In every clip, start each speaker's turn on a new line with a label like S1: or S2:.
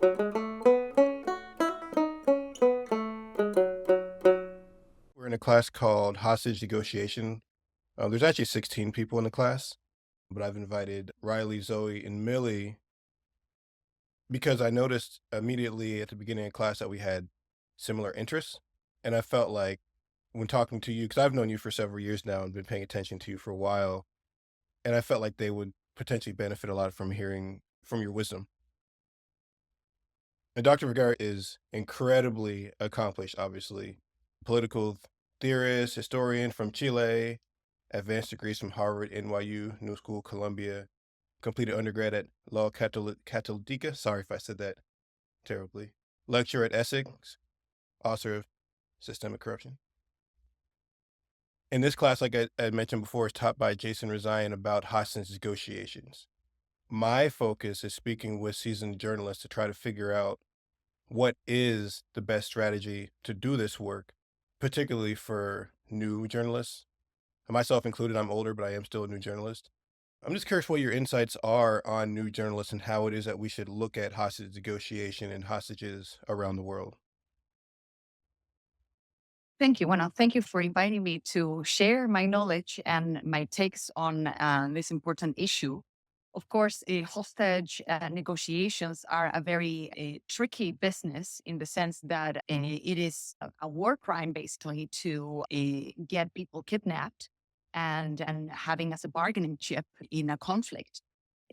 S1: We're in a class called hostage negotiation. There's actually 16 people in the class, but I've invited Riley, Zoe, and Millie because I noticed immediately at the beginning of class that we had similar interests. And I felt like when talking to you, because I've known you for several years now and been paying attention to you for a while, and I felt like they would potentially benefit a lot from hearing from your wisdom. And Dr. Vergara is incredibly accomplished, obviously. Political theorist, historian from Chile, advanced degrees from Harvard, NYU, New School, Columbia, completed undergrad at Law Católica. Sorry if I said that terribly. Lecturer at Essex, author of Systemic Corruption. In this class, like I mentioned before, is taught by Jason Rezaian about hostage negotiations. My focus is speaking with seasoned journalists to try to figure out what is the best strategy to do this work, particularly for new journalists. Myself included, I'm older, but I am still a new journalist. I'm just curious what your insights are on new journalists and how it is that we should look at hostage negotiation and hostages around the world.
S2: Thank you. Well, thank you for inviting me to share my knowledge and my takes on this important issue. Of course, hostage negotiations are a very tricky business in the sense that it is a war crime, basically, to get people kidnapped and having as a bargaining chip in a conflict.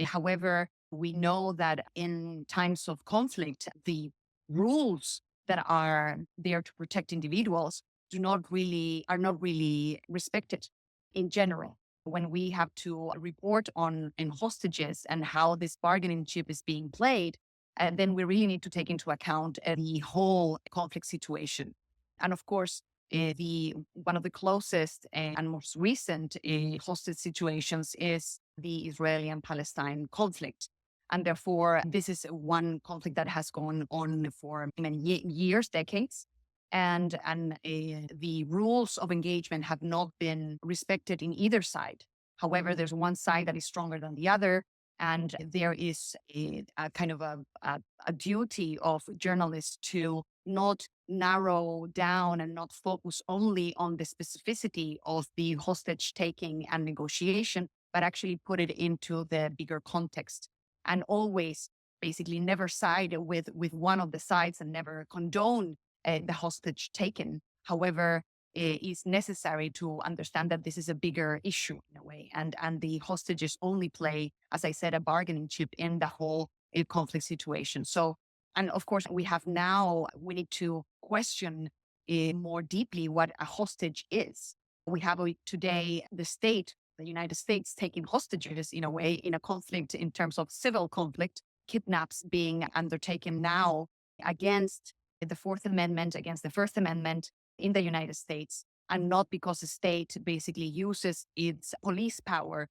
S2: However, we know that in times of conflict, the rules that are there to protect individuals are not really respected in general. When we have to report on in hostages and how this bargaining chip is being played, and then we really need to take into account the whole conflict situation. And of course, the one of the closest and most recent hostage situations is the Israeli and Palestine conflict. And therefore, this is one conflict that has gone on for many years, decades, and the rules of engagement have not been respected in either side. However, there's one side that is stronger than the other, and there is a kind of a duty of journalists to not narrow down and not focus only on the specificity of the hostage taking and negotiation, but actually put it into the bigger context, and always basically never side with one of the sides and never condone the hostage taken. However, it is necessary to understand that this is a bigger issue in a way, and the hostages only play, as I said, a bargaining chip in the whole conflict situation. So, and of course, we need to question more deeply what a hostage is. We have today the United States, taking hostages in a way in a conflict in terms of civil conflict, kidnaps being undertaken now against the Fourth Amendment, against the First Amendment in the United States, and not because the state basically uses its police power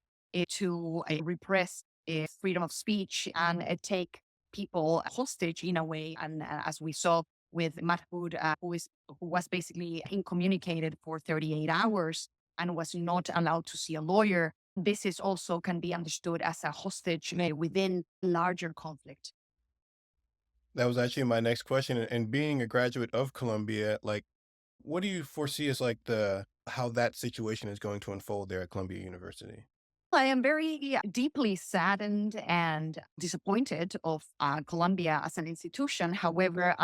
S2: to repress freedom of speech and take people hostage in a way. And as we saw with Mahmoud, who was basically incommunicated for 38 hours and was not allowed to see a lawyer. This is also can be understood as a hostage within larger conflict.
S1: That was actually my next question. And being a graduate of Columbia, like, what do you foresee as like the how that situation is going to unfold there at Columbia University?
S2: I am very deeply saddened and disappointed of Columbia as an institution. However,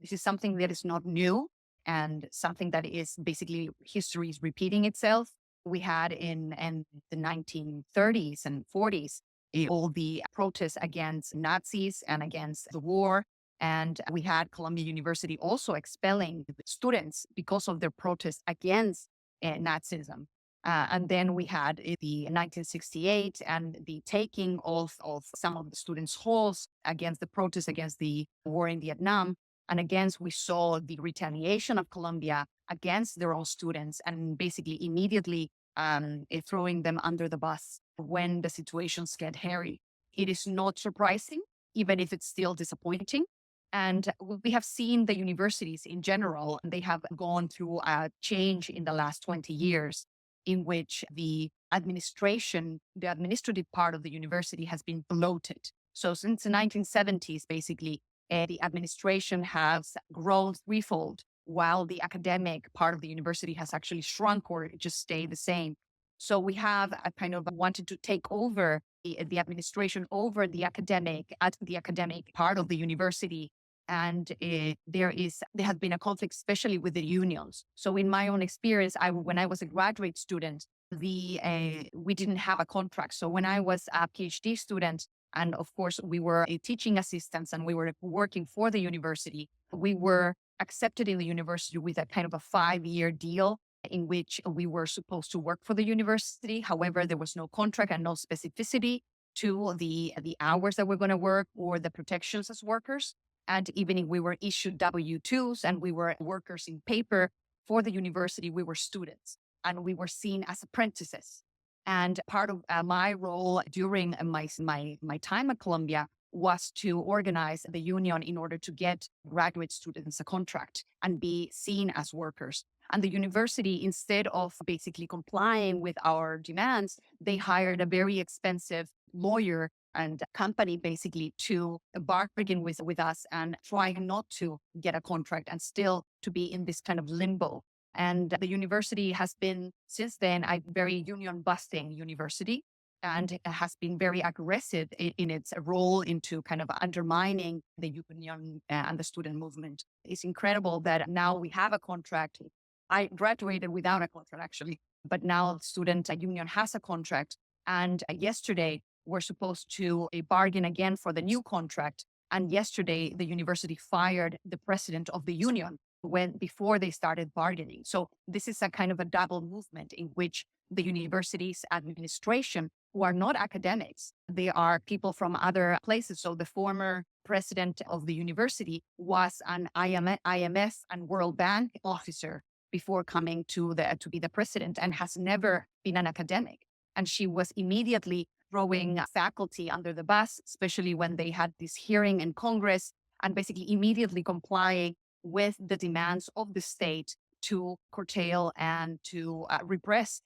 S2: this is something that is not new and something that is basically history is repeating itself. We had in the 1930s and 40s all the protests against Nazis and against the war. And we had Columbia University also expelling students because of their protests against Nazism. And then we had the 1968 and the taking of some of the students' halls against the protests against the war in Vietnam. And again, we saw the retaliation of Columbia against their own students and basically immediately throwing them under the bus when the situations get hairy. It is not surprising, even if it's still disappointing. And we have seen the universities in general, they have gone through a change in the last 20 years in which the administrative part of the university has been bloated. So since the 1970s, basically, the administration has grown threefold, while the academic part of the university has actually shrunk or just stayed the same. So we have a kind of wanted to take over the administration over the academic at the academic part of the university. And there has been a conflict, especially with the unions. So in my own experience, when I was a graduate student, we didn't have a contract. So when I was a PhD student, and of course we were teaching assistants and we were working for the university, we were accepted in the university with a kind of a 5-year deal in which we were supposed to work for the university. However, there was no contract and no specificity to the hours that we're going to work or the protections as workers. And even if we were issued W-2s and we were workers in paper for the university, we were students and we were seen as apprentices. And part of my role during my time at Columbia was to organize the union in order to get graduate students a contract and be seen as workers. And the university, instead of basically complying with our demands, they hired a very expensive lawyer and company basically to bargain with us and try not to get a contract and still to be in this kind of limbo. And the university has been, since then, a very union busting university and has been very aggressive in its role into kind of undermining the union and the student movement. It's incredible that now we have a contract. I graduated without a contract, actually, but now the student union has a contract. And yesterday, we're supposed to bargain again for the new contract. And yesterday, the university fired the president of the union before they started bargaining. So this is a kind of a double movement in which the university's administration, who are not academics, they are people from other places. So the former president of the university was an IMF and World Bank officer before coming to be the president and has never been an academic. And she was immediately throwing faculty under the bus, especially when they had this hearing in Congress, and basically immediately complying with the demands of the state to curtail and to repress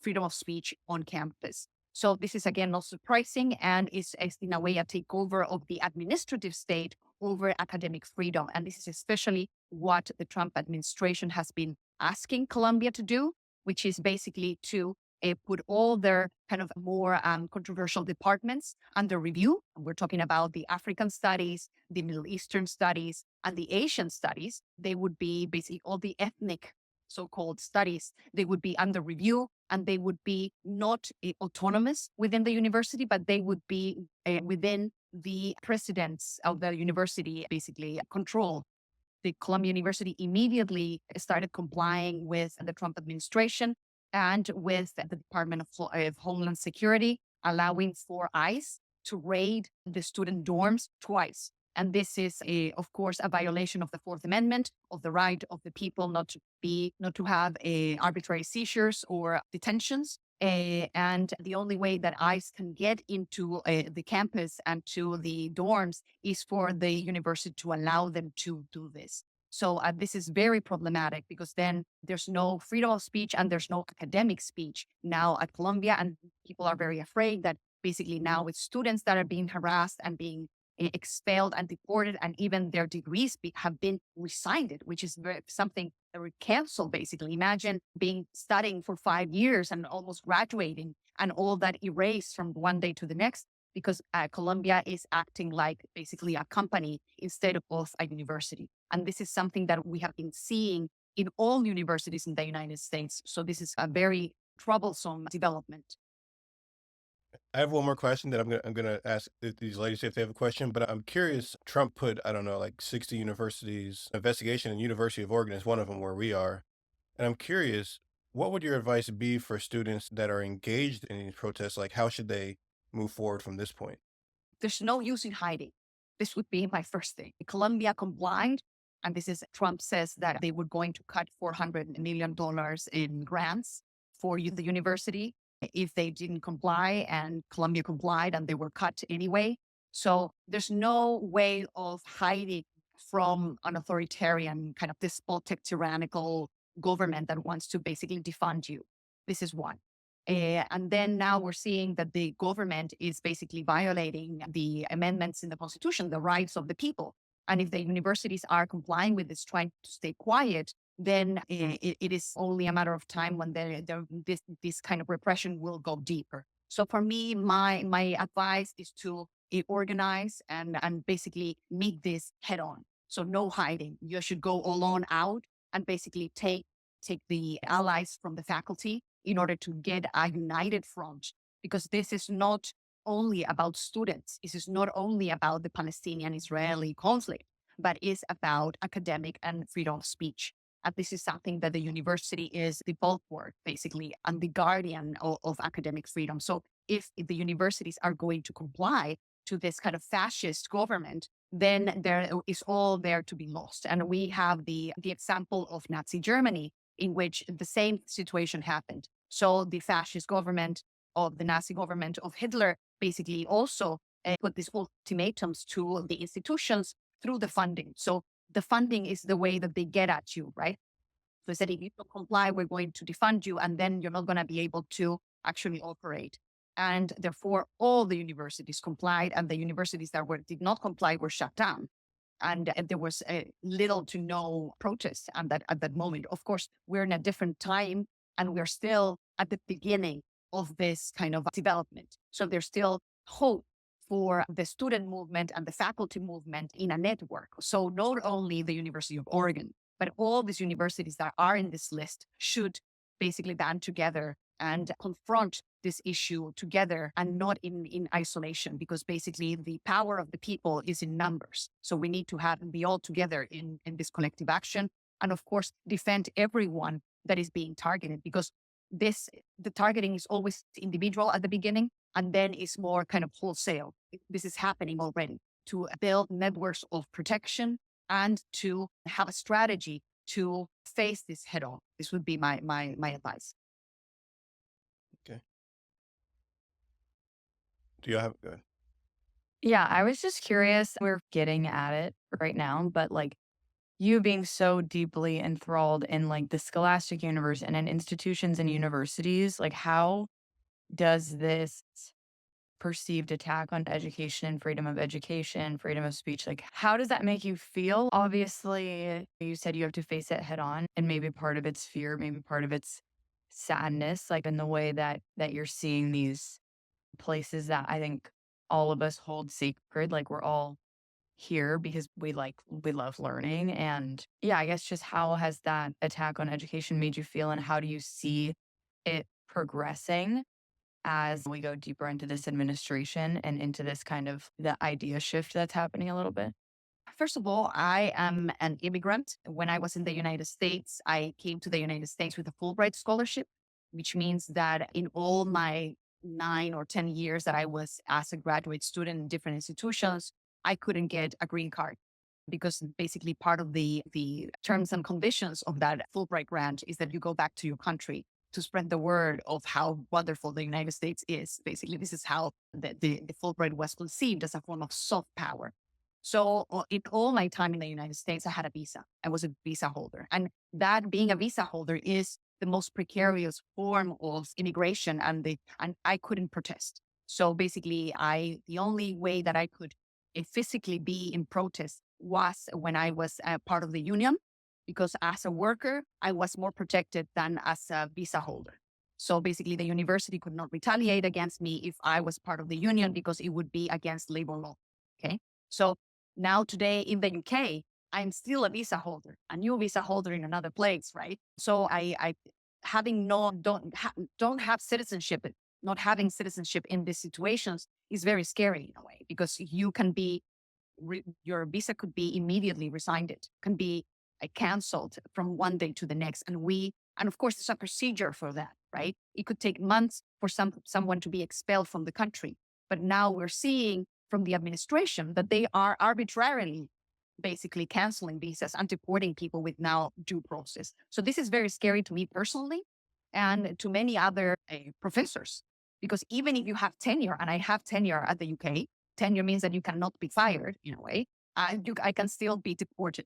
S2: freedom of speech on campus. So this is again not surprising and is in a way a takeover of the administrative state over academic freedom. And this is especially what the Trump administration has been asking Columbia to do, which is basically to put all their kind of more controversial departments under review. We're talking about the African studies, the Middle Eastern studies, and the Asian studies. They would be basically all the ethnic so-called studies. They would be under review and they would be not autonomous within the university, but they would be within the presidents of the university, basically control. The Columbia University immediately started complying with the Trump administration and with the Department of Homeland Security, allowing for ICE to raid the student dorms twice. And this is, of course, a violation of the Fourth Amendment, of the right of the people not to have arbitrary seizures or detentions. And the only way that ICE can get into the campus and to the dorms is for the university to allow them to do this. So this is very problematic because then there's no freedom of speech and there's no academic speech now at Columbia. And people are very afraid that basically now with students that are being harassed and being expelled and deported, and even their degrees have been rescinded, which is something that were canceled basically. Imagine studying for 5 years and almost graduating and all that erased from one day to the next because Columbia is acting like basically a company instead of a university. And this is something that we have been seeing in all universities in the United States. So this is a very troublesome development.
S1: I have one more question that I'm gonna ask these ladies if they have a question, but I'm curious. Trump put, I don't know, like 60 universities investigation, and University of Oregon is one of them where we are. And I'm curious, what would your advice be for students that are engaged in these protests? Like, how should they move forward from this point?
S2: There's no use in hiding. This would be my first thing. Columbia complied, and this is Trump says that they were going to cut $400 million in grants for the university if they didn't comply, and Columbia complied and they were cut anyway. So there's no way of hiding from an authoritarian kind of despotic tyrannical government that wants to basically defund you. This is one. And then now we're seeing that the government is basically violating the amendments in the constitution, the rights of the people. And if the universities are complying with this, trying to stay quiet, then it is only a matter of time when this kind of repression will go deeper. So for me, my advice is to organize and basically meet this head on. So no hiding. You should go all on out and basically take the allies from the faculty in order to get a united front, because this is not only about students. This is not only about the Palestinian-Israeli conflict, but is about academic and freedom of speech. And this is something that the university is the bulwark, basically, and the guardian of academic freedom. So if the universities are going to comply to this kind of fascist government, then there is all there to be lost. And we have the example of Nazi Germany, in which the same situation happened. So the fascist government of the Nazi government of Hitler basically also put these ultimatums to the institutions through the funding. So the funding is the way that they get at you, right? So they said, if you don't comply, we're going to defund you, and then you're not going to be able to actually operate. And therefore, all the universities complied, and the universities that did not comply were shut down. And there was little to no protest at that moment. Of course, we're in a different time, and we're still at the beginning of this kind of development. So there's still hope for the student movement and the faculty movement in a network. So not only the University of Oregon, but all these universities that are in this list should basically band together and confront this issue together and not in isolation, because basically the power of the people is in numbers. So we need to be all together in this collective action. And of course, defend everyone that is being targeted, because the targeting is always individual at the beginning, and then is more kind of wholesale. This is happening already, to build networks of protection and to have a strategy to face this head on. This would be my advice.
S1: Okay. Do you have good?
S3: Yeah, I was just curious. We're getting at it right now, but like you being so deeply enthralled in like the scholastic universe and in institutions and universities, like how does this perceived attack on education, freedom of speech, like how does that make you feel? Obviously, you said you have to face it head on, and maybe part of it's fear, maybe part of it's sadness, like in the way that you're seeing these places that I think all of us hold sacred. Like we're all here because we love learning. And yeah, I guess just how has that attack on education made you feel, and how do you see it progressing as we go deeper into this administration and into this kind of the idea shift that's happening a little bit?
S2: First of all, I am an immigrant. When I was in the United States, I came to the United States with a Fulbright scholarship, which means that in all my 9 or 10 years that I was as a graduate student in different institutions, I couldn't get a green card, because basically part of the terms and conditions of that Fulbright grant is that you go back to your country to spread the word of how wonderful the United States is. Basically, this is how the Fulbright was conceived, as a form of soft power. So in all my time in the United States, I had a visa. I was a visa holder. And that being a visa holder is the most precarious form of immigration, and I couldn't protest. So basically the only way that I could physically be in protest was when I was a part of the union, because as a worker, I was more protected than as a visa holder. So basically the university could not retaliate against me if I was part of the union, because it would be against labor law. Okay. So now today in the UK, I'm still a visa holder, a new visa holder in another place, right? So I having no don't have citizenship, not having citizenship in these situations is very scary in a way, because you can be your visa could be immediately resigned, it can be canceled from one day to the next, and of course there's a procedure for that, right? It could take months for someone to be expelled from the country, but now we're seeing from the administration that they are arbitrarily basically canceling visas and deporting people with now due process. So this is very scary to me personally, and to many other professors, because even if you have tenure, and I have tenure at the UK, tenure means that you cannot be fired in a way. I can still be deported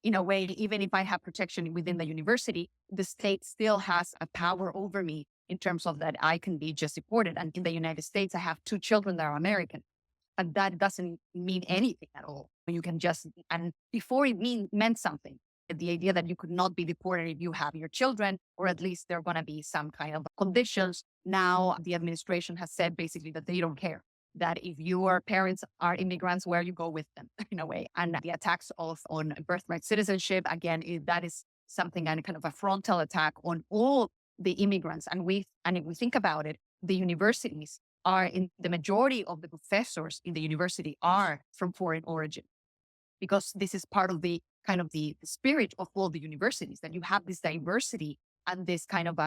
S2: in a way, even if I have protection within the university, the state still has a power over me in terms of that I can be just deported. And in the United States, I have two children that are American. But that doesn't mean anything at all. You can just, and before meant something. The idea that you could not be deported if you have your children, or at least there are going to be some kind of conditions. Now, the administration has said basically that they don't care. That if your parents are immigrants, where you go with them in a way. And the attacks on birthright citizenship, again, that is something and kind of a frontal attack on all the immigrants. And if we think about it, the universities are in the majority of the professors in the university are from foreign origin, because this is part of the kind of the spirit of all the universities, that you have this diversity and this kind of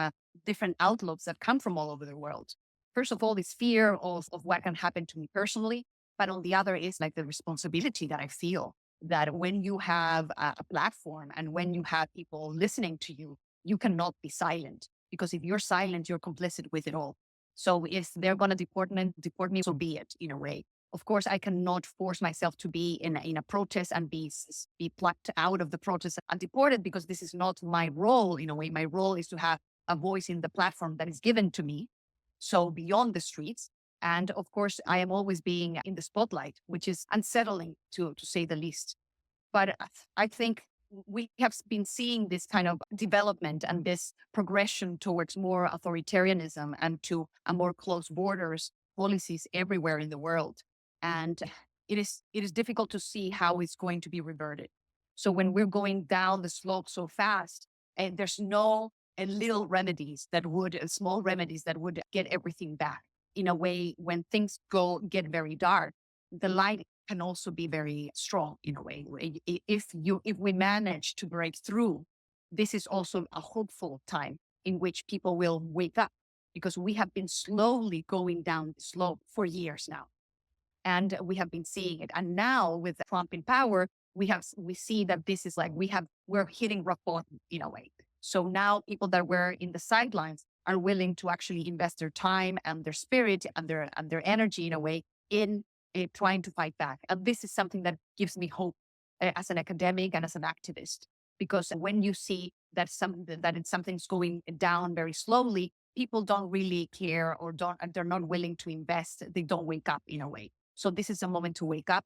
S2: different outlooks that come from all over the world. First of all, this fear of what can happen to me personally, but on the other is like the responsibility that I feel that when you have a platform and when you have people listening to you, you cannot be silent, because if you're silent, you're complicit with it all. So if they're going to deport me, so be it, in a way. Of course, I cannot force myself to be in a protest and be plucked out of the protest and deported, because this is not my role. In a way, my role is to have a voice in the platform that is given to me. So beyond the streets. And of course, I am always being in the spotlight, which is unsettling to say the least. But I think we have been seeing this kind of development and this progression towards more authoritarianism and to a more close borders policies everywhere in the world. And it is difficult to see how it's going to be reverted. So when we're going down the slope so fast, and there's no little remedies that would, small remedies that would get everything back. In a way, when things get very dark, the light can also be very strong in a way. If we manage to break through, this is also a hopeful time in which people will wake up, because we have been slowly going down the slope for years now. And we have been seeing it. And now with Trump in power, we see that this is like, we're hitting rock bottom in a way. So now people that were in the sidelines are willing to actually invest their time and their spirit and their energy in a way in trying to fight back. And this is something that gives me hope as an academic and as an activist, because when you see that something's going down very slowly, people don't really care they're not willing to invest. They don't wake up in a way. So this is a moment to wake up,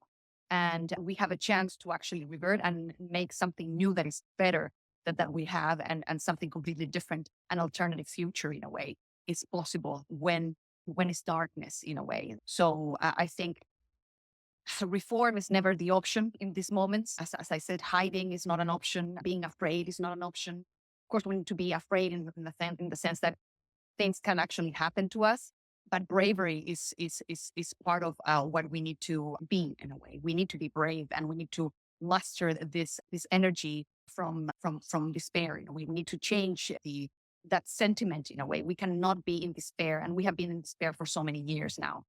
S2: and we have a chance to actually revert and make something new that is better that we have, and something completely different, an alternative future in a way is possible when it's darkness in a way. So I think reform is never the option in these moments. As I said, hiding is not an option. Being afraid is not an option. Of course, we need to be afraid in the sense that things can actually happen to us. But bravery is part of what we need to be in a way. We need to be brave, and we need to muster this energy from despair. We need to change that sentiment in a way. We cannot be in despair, and we have been in despair for so many years now.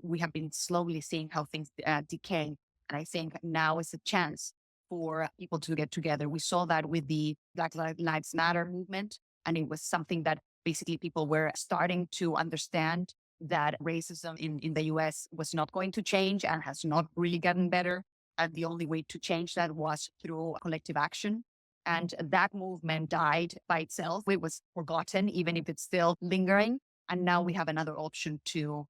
S2: We have been slowly seeing how things decay, and I think now is a chance for people to get together. We saw that with the Black Lives Matter movement, and it was something that basically people were starting to understand that racism in the US was not going to change and has not really gotten better. And the only way to change that was through collective action. And that movement died by itself. It was forgotten, even if it's still lingering. And now we have another option to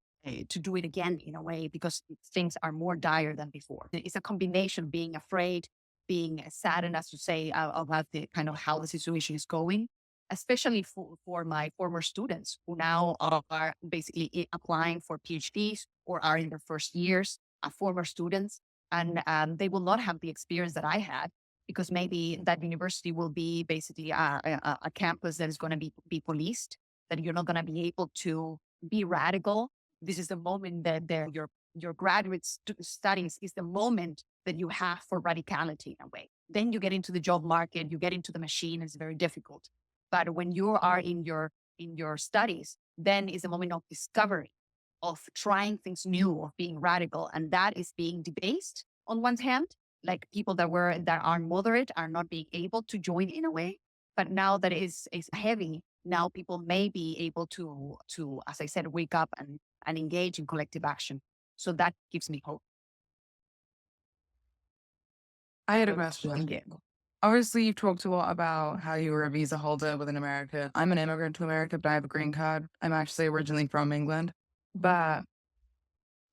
S2: do it again in a way, because things are more dire than before. It's a combination of being afraid, being saddened, as to say, about the kind of how the situation is going, especially for my former students who now are basically applying for PhDs or are in their first years, former students, and they will not have the experience that I had, because maybe that university will be basically a campus that is going to be policed, that you're not going to be able to be radical. This is the moment that your graduate studies is the moment that you have for radicality in a way. Then you get into the job market, you get into the machine, it's very difficult. But when you are in your studies, then is a moment of discovery, of trying things new, of being radical. And that is being debased on one hand, like people that are moderate are not being able to join in a way. But now that is heavy, now people may be able to, as I said, wake up and engage in collective action. So that gives me hope.
S4: I had a question. Obviously, you've talked a lot about how you were a visa holder within America. I'm an immigrant to America, but I have a green card. I'm actually originally from England. But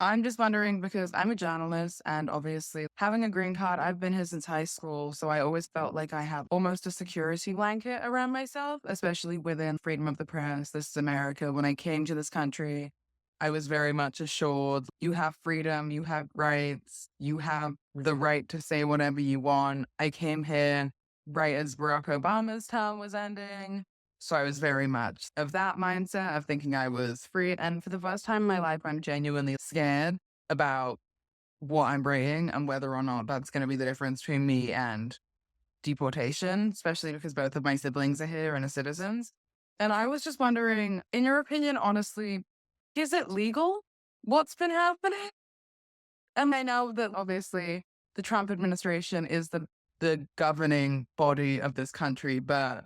S4: I'm just wondering because I'm a journalist and obviously having a green card, I've been here since high school. So I always felt like I have almost a security blanket around myself, especially within freedom of the press. This is America. When I came to this country, I was very much assured you have freedom, you have rights, you have the right to say whatever you want. I came here right as Barack Obama's term was ending. So I was very much of that mindset of thinking I was free. And for the first time in my life, I'm genuinely scared about what I'm bringing and whether or not that's going to be the difference between me and deportation, especially because both of my siblings are here and are citizens. And I was just wondering, in your opinion, honestly, is it legal? What's been happening? And I know that obviously the Trump administration is the governing body of this country, but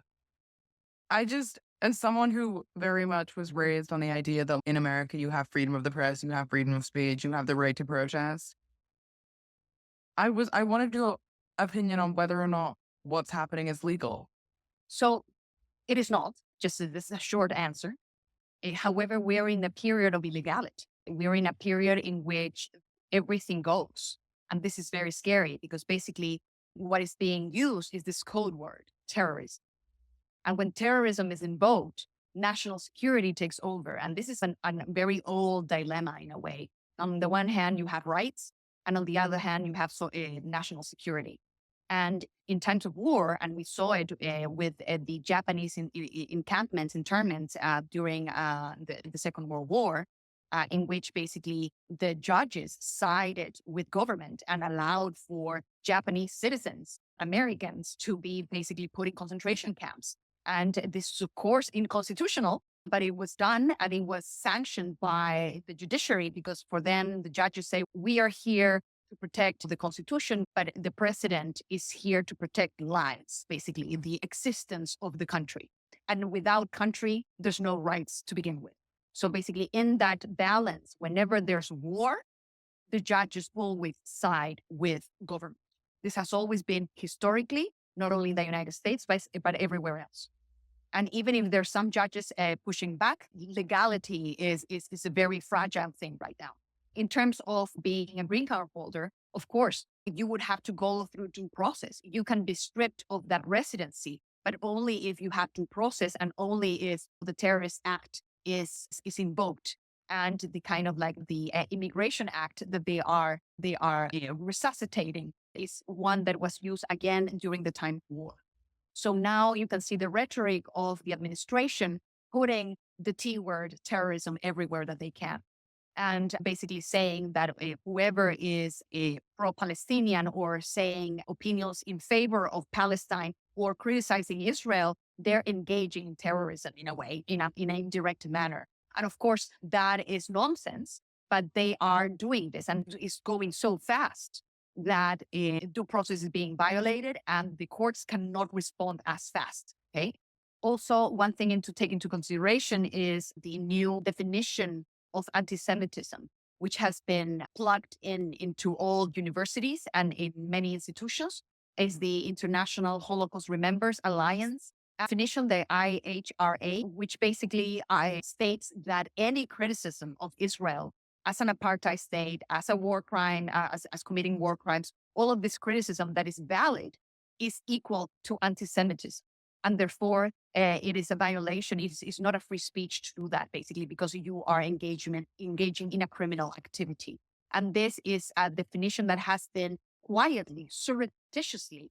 S4: I just, as someone who very much was raised on the idea that in America you have freedom of the press, you have freedom of speech, you have the right to protest. I wanted your opinion on whether or not what's happening is legal.
S2: So it is not, just this is a short answer. However, we're in a period of illegality. We're in a period in which everything goes. And this is very scary because basically what is being used is this code word, terrorism. And when terrorism is invoked, national security takes over. And this is a very old dilemma in a way. On the one hand, you have rights, and on the other hand, you have national security. And in times of war, and we saw it with the Japanese encampments, internments during the Second World War, in which basically the judges sided with government and allowed for Japanese citizens, Americans, to be basically put in concentration camps. And this is, of course, unconstitutional, but it was done and it was sanctioned by the judiciary because for them, the judges say, we are here to protect the Constitution, but the president is here to protect lives, basically, the existence of the country. And without country, there's no rights to begin with. So basically, in that balance, whenever there's war, the judges always side with government. This has always been historically, not only in the United States, but everywhere else. And even if there's some judges pushing back, legality is a very fragile thing right now. In terms of being a green card holder, of course, you would have to go through due process. You can be stripped of that residency, but only if you have due process and only if the Terrorist Act is invoked and the kind of like the Immigration Act that they are resuscitating is one that was used again during the time of war. So now you can see the rhetoric of the administration putting the T word terrorism everywhere that they can. And basically saying that whoever is a pro-Palestinian or saying opinions in favor of Palestine or criticizing Israel, they're engaging in terrorism in a way, in an indirect manner. And of course, that is nonsense, but they are doing this and it's going so fast that due process is being violated and the courts cannot respond as fast. Okay. Also, one thing to take into consideration is the new definition of anti-Semitism, which has been plugged into all universities and in many institutions, is the International Holocaust Remembrance Alliance definition, the IHRA, which basically states that any criticism of Israel as an apartheid state, as a war crime, as committing war crimes, all of this criticism that is valid is equal to anti-Semitism. And therefore, it is a violation. It's not a free speech to do that, basically, because you are engaging in a criminal activity. And this is a definition that has been quietly, surreptitiously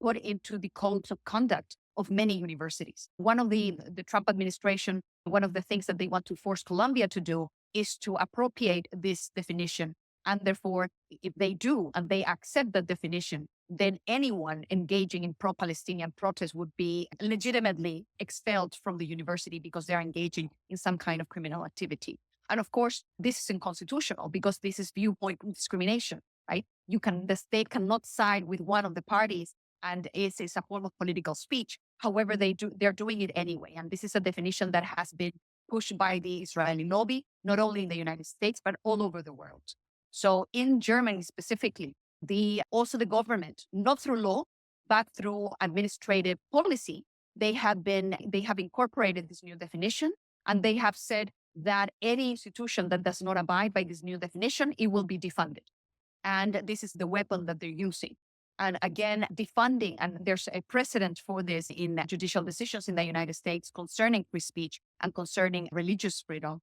S2: put into the codes of conduct of many universities. One of the Trump administration, one of the things that they want to force Colombia to do is to appropriate this definition. And therefore, if they do and they accept that definition, then anyone engaging in pro-Palestinian protests would be legitimately expelled from the university because they're engaging in some kind of criminal activity. And of course, this is unconstitutional because this is viewpoint discrimination, right? The state cannot side with one of the parties and it's a form of political speech. However, they're doing it anyway. And this is a definition that has been pushed by the Israeli lobby, not only in the United States, but all over the world. So in Germany specifically, also the government, not through law, but through administrative policy, they have incorporated this new definition, and they have said that any institution that does not abide by this new definition, it will be defunded. And this is the weapon that they're using. And again, defunding, and there's a precedent for this in judicial decisions in the United States concerning free speech and concerning religious freedom.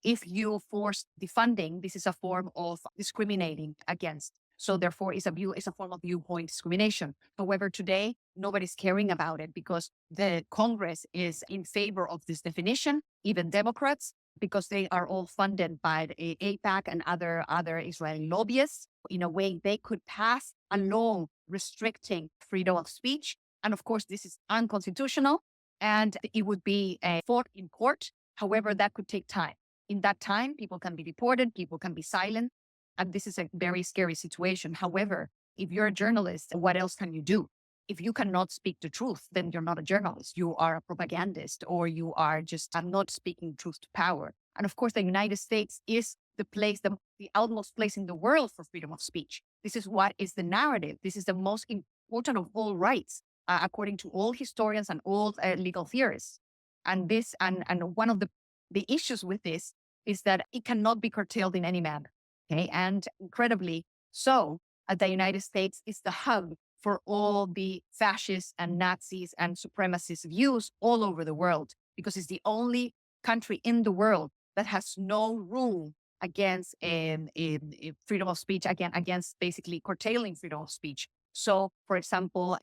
S2: If you force defunding, this is a form of discriminating against. So therefore, it's a form of viewpoint discrimination. However, today, nobody's caring about it because the Congress is in favor of this definition, even Democrats, because they are all funded by the AIPAC and other Israeli lobbyists. In a way, they could pass a law restricting freedom of speech. And of course, this is unconstitutional and it would be fought in court. However, that could take time. In that time, people can be deported, people can be silent. And this is a very scary situation. However, if you're a journalist, what else can you do? If you cannot speak the truth, then you're not a journalist. You are a propagandist, or you are just not speaking truth to power. And of course, the United States is the place, the utmost place in the world for freedom of speech. This is what is the narrative. This is the most important of all rights, according to all historians and all legal theorists. And this, and one of the issues with this is that it cannot be curtailed in any manner. Okay, and incredibly so, the United States is the hub for all the fascists and Nazis and supremacist views all over the world, because it's the only country in the world that has no room against freedom of speech, against basically curtailing freedom of speech. So, for example,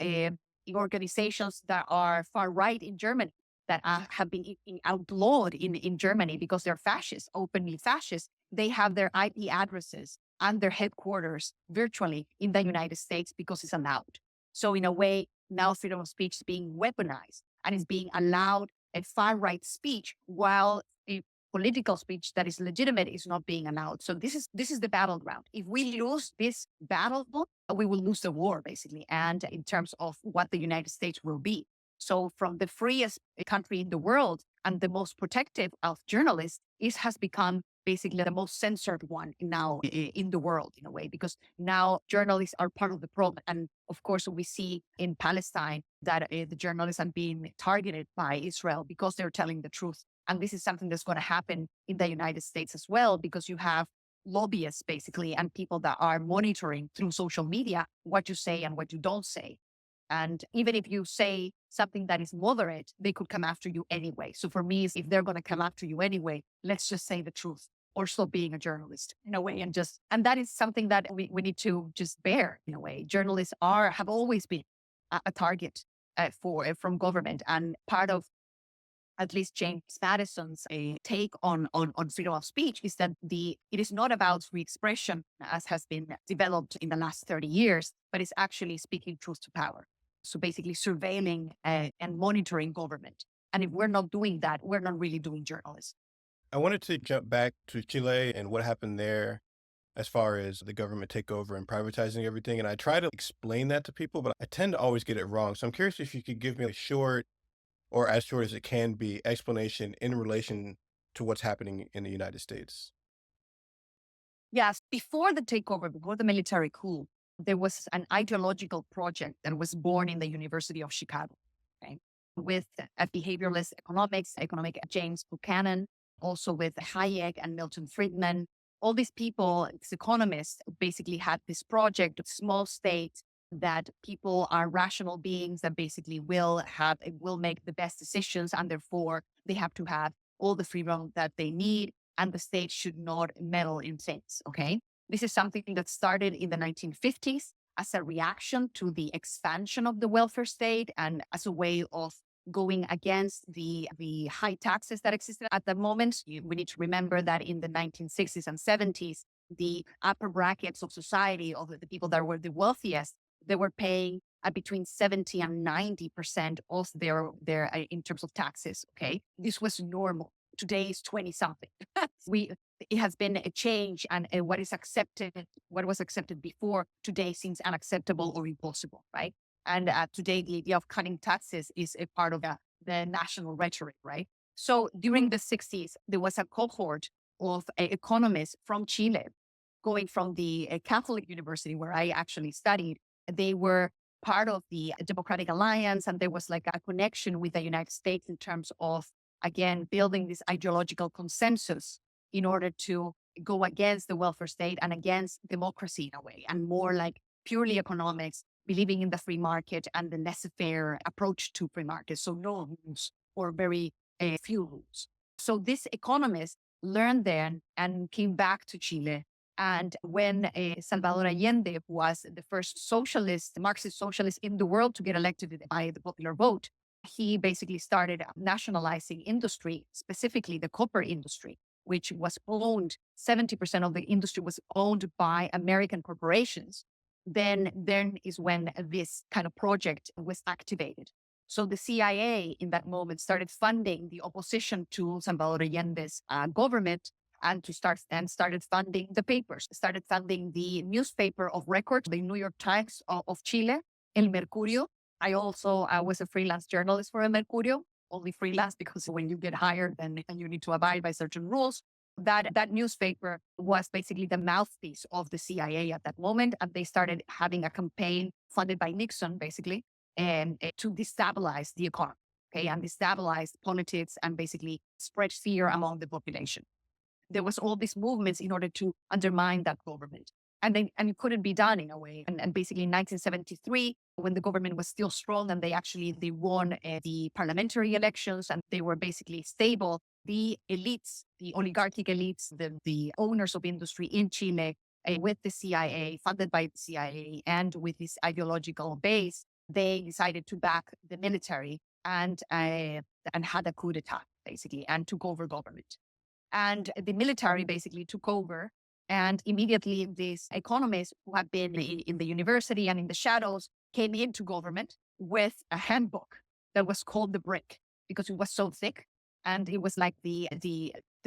S2: organizations that are far right in Germany that have been outlawed in Germany because they're fascist, openly fascist, they have their IP addresses and their headquarters virtually in the United States because it's allowed. So in a way, now freedom of speech is being weaponized and is being allowed a far right speech, while a political speech that is legitimate is not being allowed. So this is the battleground. If we lose this battle, we will lose the war, basically, and in terms of what the United States will be. So from the freest country in the world and the most protective of journalists, it has become basically the most censored one now in the world, in a way, because now journalists are part of the problem. And of course, we see in Palestine that the journalists are being targeted by Israel because they're telling the truth. And this is something that's going to happen in the United States as well, because you have lobbyists, basically, and people that are monitoring through social media what you say and what you don't say. And even if you say something that is moderate, they could come after you anyway. So for me, if they're going to come after you anyway, let's just say the truth or stop being a journalist in a way. And that is something that we need to just bear in a way. Journalists have always been a target from government, and part of at least James Madison's take on freedom of speech is that it is not about free expression as has been developed in the last 30 years, but it's actually speaking truth to power. So basically surveilling and monitoring government. And if we're not doing that, we're not really doing journalism.
S1: I wanted to jump back to Chile and what happened there as far as the government takeover and privatizing everything. And I try to explain that to people, but I tend to always get it wrong. So I'm curious if you could give me a short, or as short as it can be, explanation in relation to what's happening in the United States.
S2: Yes, before the takeover, before the military coup, there was an ideological project that was born in the University of Chicago, okay, with behavioralist economic James Buchanan, also with Hayek and Milton Friedman. All these people, these economists, basically had this project of small state, that people are rational beings that basically will make the best decisions, and therefore they have to have all the freedom that they need, and the state should not meddle in things. Okay, this is something that started in the 1950s as a reaction to the expansion of the welfare state and as a way of going against the high taxes that existed at the moment. We need to remember that in the 1960s and 70s, the upper brackets of society, of the people that were the wealthiest, they were paying between 70 and 90% of their in terms of taxes. Okay, this was normal. Today is 20 something. It has been a change, and what was accepted before today seems unacceptable or impossible, right? And today, the idea of cutting taxes is a part of the national rhetoric, right? So during the 60s, there was a cohort of economists from Chile, going from the Catholic University where I actually studied. They were part of the Democratic Alliance, and there was like a connection with the United States in terms of, again, building this ideological consensus in order to go against the welfare state and against democracy in a way, and more like purely economics, believing in the free market and the laissez-faire approach to free market. So no rules or very few rules. So this economist learned then and came back to Chile. And when Salvador Allende was the first socialist, Marxist socialist in the world to get elected by the popular vote, he basically started nationalizing industry, specifically the copper industry, which was owned, 70% of the industry was owned by American corporations. Then is when this kind of project was activated. So the CIA in that moment started funding the opposition to Salvador Allende's government, and started funding the papers, started funding the newspaper of record, the New York Times of Chile, El Mercurio. I also was a freelance journalist for El Mercurio, only freelance because when you get hired, then you need to abide by certain rules. That newspaper was basically the mouthpiece of the CIA at that moment, and they started having a campaign funded by Nixon, basically, and to destabilize the economy, okay, and destabilize politics and basically spread fear among the population. There was all these movements in order to undermine that government. And it couldn't be done in a way. And basically in 1973, when the government was still strong and they won the parliamentary elections and they were basically stable, the elites, the oligarchic elites, the owners of industry in Chile, with the CIA, funded by the CIA, and with this ideological base, they decided to back the military and had a coup d'etat, basically, and took over government. And the military basically took over. And immediately these economists who had been in the university and in the shadows came into government with a handbook that was called the Brick, because it was so thick. And it was like the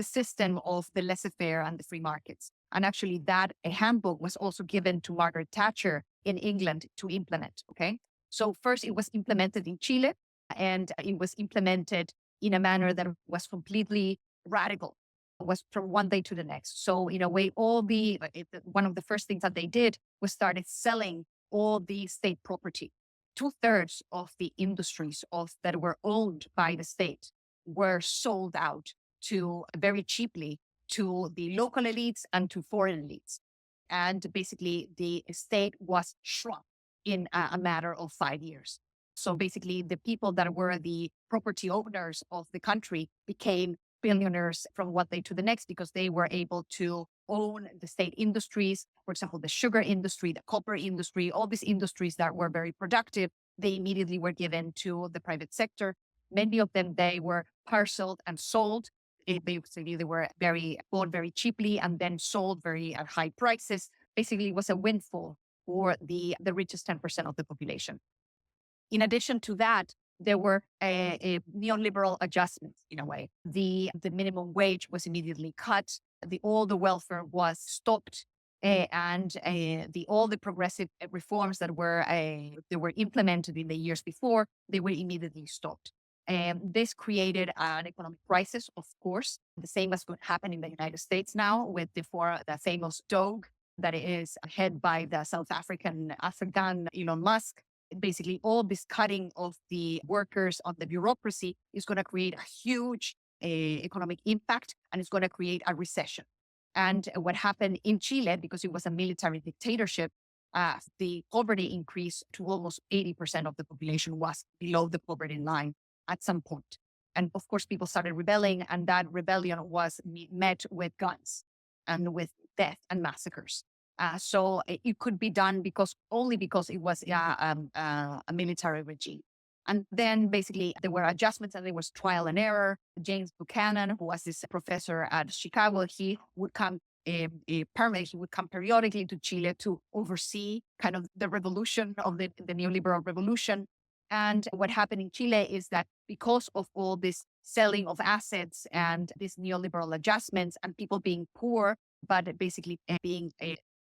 S2: system of the laissez-faire and the free markets. And actually that a handbook was also given to Margaret Thatcher in England to implement. Okay. So first it was implemented in Chile, and it was implemented in a manner that was completely radical. Was from one day to the next. So in a way, one of the first things that they did was started selling all the state property. 2/3 of the industries that were owned by the state were sold out to very cheaply to the local elites and to foreign elites. And basically the state was shrunk in a matter of 5 years. So basically the people that were the property owners of the country became billionaires from one day to the next, because they were able to own the state industries, for example, the sugar industry, the copper industry, all these industries that were very productive, they immediately were given to the private sector. Many of them, they were parceled and sold. They were bought very cheaply and then sold very at high prices. Basically, it was a windfall for the richest 10% of the population. In addition to that, there were a neoliberal adjustments in a way. The minimum wage was immediately cut. All the welfare was stopped, and all the progressive reforms that were implemented in the years before, they were immediately stopped. And this created an economic crisis, of course, the same as could happen in the United States now with the famous dog that is head by the South African Elon Musk. Basically, all this cutting of the workers on the bureaucracy is going to create a huge economic impact, and it's going to create a recession. And what happened in Chile, because it was a military dictatorship, the poverty increased to almost 80% of the population was below the poverty line at some point. And of course, people started rebelling, and that rebellion was met with guns and with death and massacres. So it could be done because it was a military regime. And then basically there were adjustments and there was trial and error. James Buchanan, who was this professor at Chicago, he would come periodically to Chile to oversee kind of the revolution of the neoliberal revolution. And what happened in Chile is that because of all this selling of assets and these neoliberal adjustments and people being poor, but basically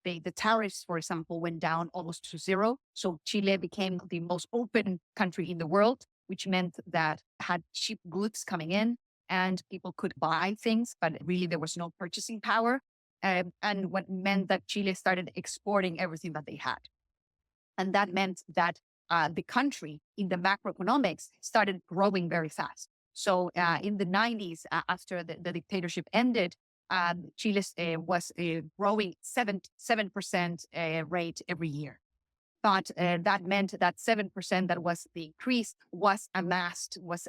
S2: the tariffs, for example, went down almost to zero. So Chile became the most open country in the world, which meant that had cheap goods coming in and people could buy things, but really there was no purchasing power. And what meant that Chile started exporting everything that they had. And that meant that the country in the macroeconomics started growing very fast. So in the 90s, after the dictatorship ended, Chile was growing 7% rate every year. But that meant that 7% that was the increase was amassed, was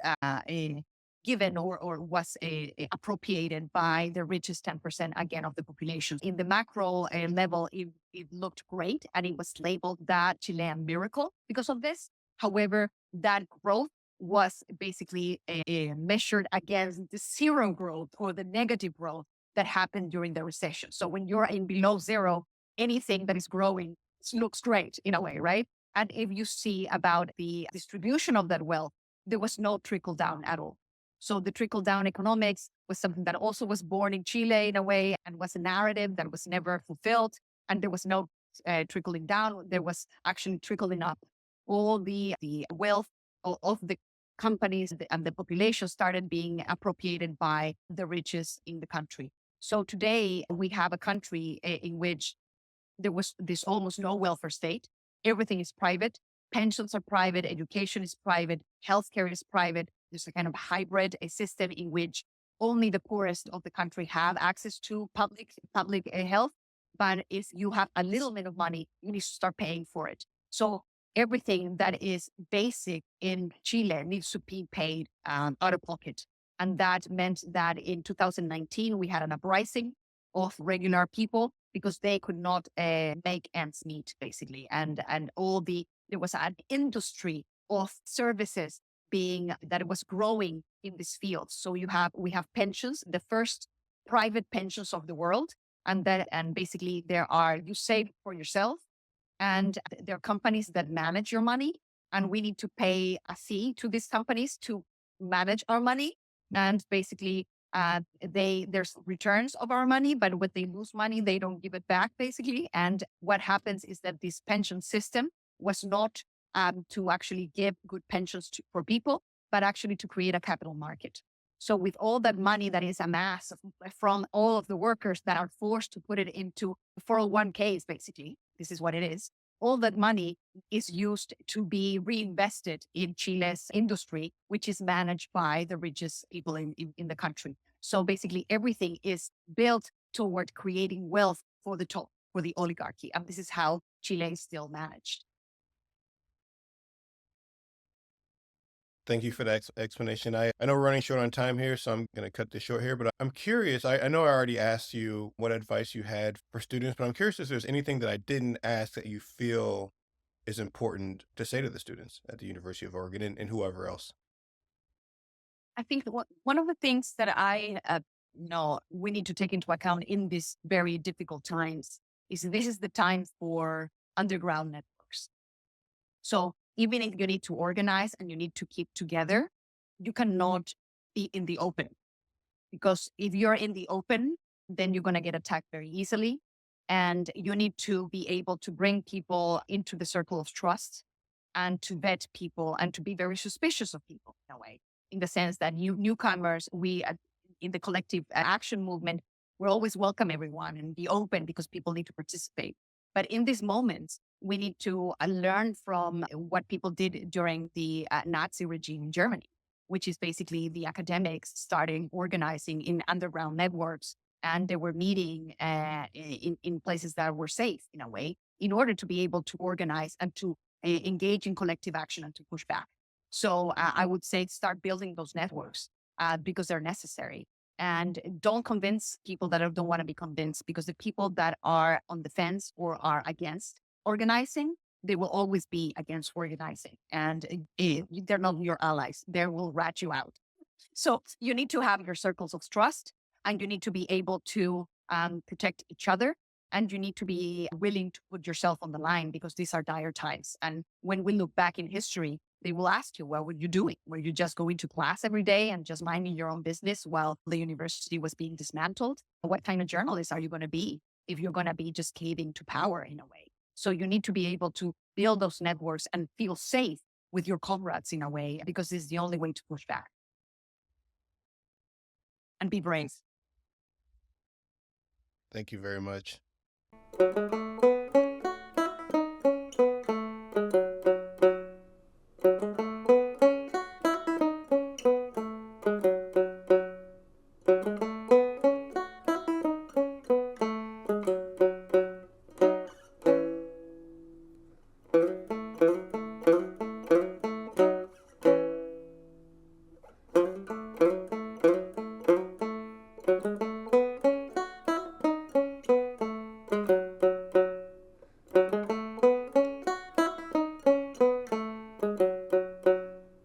S2: given or was appropriated by the richest 10% again of the population. In the macro level, it looked great and it was labeled that Chilean miracle because of this. However, that growth was basically measured against the zero growth or the negative growth that happened during the recession. So when you're in below zero, anything that is growing looks great in a way, right? And if you see about the distribution of that wealth, there was no trickle down at all. So the trickle down economics was something that also was born in Chile in a way and was a narrative that was never fulfilled. And there was no trickling down. There was actually trickling up. All the wealth of the companies and the population started being appropriated by the richest in the country. So today we have a country in which there was this almost no welfare state. Everything is private. Pensions are private. Education is private. Healthcare is private. There's a kind of hybrid system in which only the poorest of the country have access to public health. But if you have a little bit of money, you need to start paying for it. So everything that is basic in Chile needs to be paid out of pocket. And that meant that in 2019, we had an uprising of regular people because they could not make ends meet, basically. And there was an industry of services that was growing in this field. So we have pensions, the first private pensions of the world. And basically you save for yourself and there are companies that manage your money and we need to pay a fee to these companies to manage our money. And basically there's returns of our money, but when they lose money, they don't give it back basically. And what happens is that this pension system was not to actually give good pensions for people, but actually to create a capital market. So with all that money that is amassed from all of the workers that are forced to put it into 401ks, basically, this is what it is. All that money is used to be reinvested in Chile's industry, which is managed by the richest people in the country. So basically everything is built toward creating wealth for the top, for the oligarchy. And this is how Chile is still managed.
S1: Thank you for that explanation. I know we're running short on time here, so I'm going to cut this short here, but I'm curious. I know I already asked you what advice you had for students, but I'm curious if there's anything that I didn't ask that you feel is important to say to the students at the University of Oregon and whoever else.
S2: I think one of the things that I know we need to take into account in these very difficult times is this is the time for underground networks. So even if you need to organize and you need to keep together, you cannot be in the open. Because if you're in the open, then you're going to get attacked very easily. And you need to be able to bring people into the circle of trust and to vet people and to be very suspicious of people in a way, in the sense that newcomers, we in the collective action movement, we're always welcome everyone and be open because people need to participate. But in these moments, we need to learn from what people did during the Nazi regime in Germany, which is basically the academics starting organizing in underground networks. And they were meeting in places that were safe in a way in order to be able to organize and to engage in collective action and to push back. So I would say start building those networks because they're necessary. And don't convince people that don't want to be convinced, because the people that are on the fence or are against organizing, they will always be against organizing. And they're not your allies. They will rat you out. So you need to have your circles of trust and you need to be able to protect each other. And you need to be willing to put yourself on the line because these are dire times. And when we look back in history, they will ask you, what were you doing? Were you just going to class every day and just minding your own business while the university was being dismantled? What kind of journalist are you going to be if you're going to be just caving to power in a way? So you need to be able to build those networks and feel safe with your comrades in a way, because this is the only way to push back. And be brave.
S1: Thank you very much.